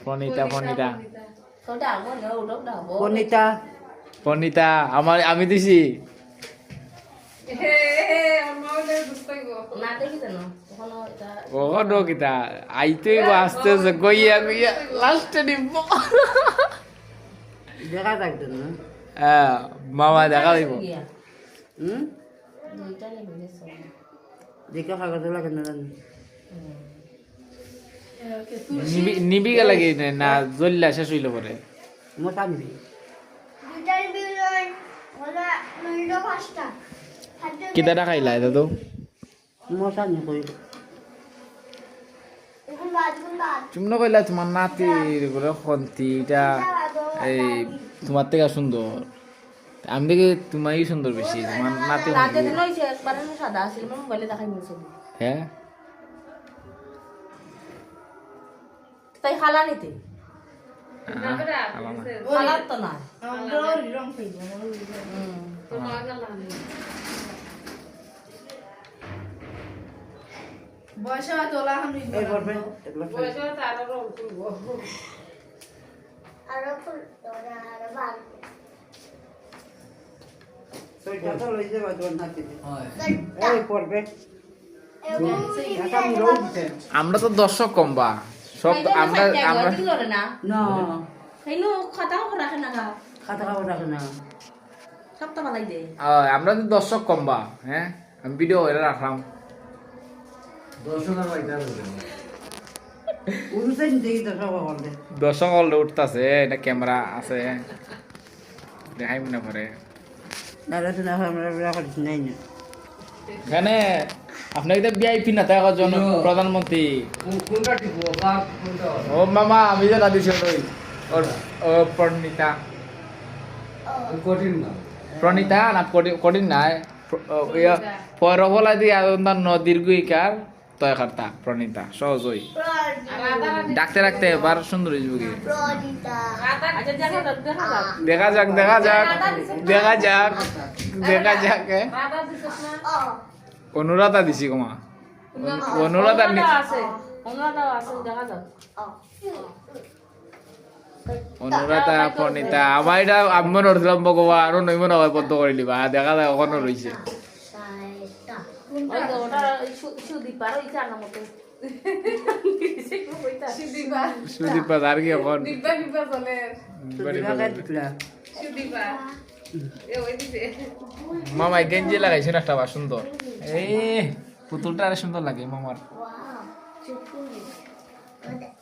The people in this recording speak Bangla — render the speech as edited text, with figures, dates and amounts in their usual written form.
পনিতা পনিতা পনিতা পনিতা আমার আমি দিছি ও কিতা আইতেই আসতে গইয়া গইয়া লাস্টে নিব দেখা থাকতো না হ্যাঁ মামা দেখা দিব দেখে কাগজ লাগে না জানি নিবি গেলে কি না জ্বললা শেষ হইল পরে মোটা নিবি কিতাটা খাইলা এটা তো মোটা নি কই তুমি না কইলা তোমার নাতির করে খন্তিটা এই তোমার থেকে সুন্দর আমি দেখি তোমারই সুন্দর বেশি তোমার নাতি হ্যাঁ তাই খালা নিতে খালার তো না বয়সে তোলা আমি এই করবে বয়সে তার রং করব আরো ফুল তোরা আরো ভাগ তুই কত লই যাবা তোর নাতি হয় এই করবে আমরা তো দর্শক কম বা সব আমরা আমরা না সেইনো খাতা রাখে না খাতা খাওয়া রাখে না সব তো বালাই দে আমরা তো দর্শক কম বা হ্যাঁ আমি ভিডিও এটা রাখলাম উনসাইন দেখি তো সব বলতে দর্শক অলরে উঠতাছে এটা ক্যামেরা আছে দেখাই মনে পরে দাদা তো না আমরা রাখা নাই না এখানে আপনাকে তো ভিআইপি না থাকার জন্য প্রধানমন্ত্রী ও মামা আমি যে না দিছি ওই ও প্রণীতা প্রণীতা না কঠিন নাই পরফলা দিয়ে অন্যান্য দীর্ঘইকার তয় খার্তা প্রণীতা সহজই ডাকতে রাখতে এবার সুন্দর হয়ে যাবে দেখা যাক দেখা যাক দেখা যাক দেখা যাক অনুরাধা দিছি কমা অনুরাধা অনুরাধা প্রণীতা আমার এটা আমি মনে করছিলাম ভগবান আরো নই মনে হয় বদ্ধ করে দিবা দেখা যায় ওখানে রয়েছে সুদীপা আর কি এখন মামাই গেঞ্জি লাগাইছে একটা সুন্দর এই পুতুলটা সুন্দর লাগে মামার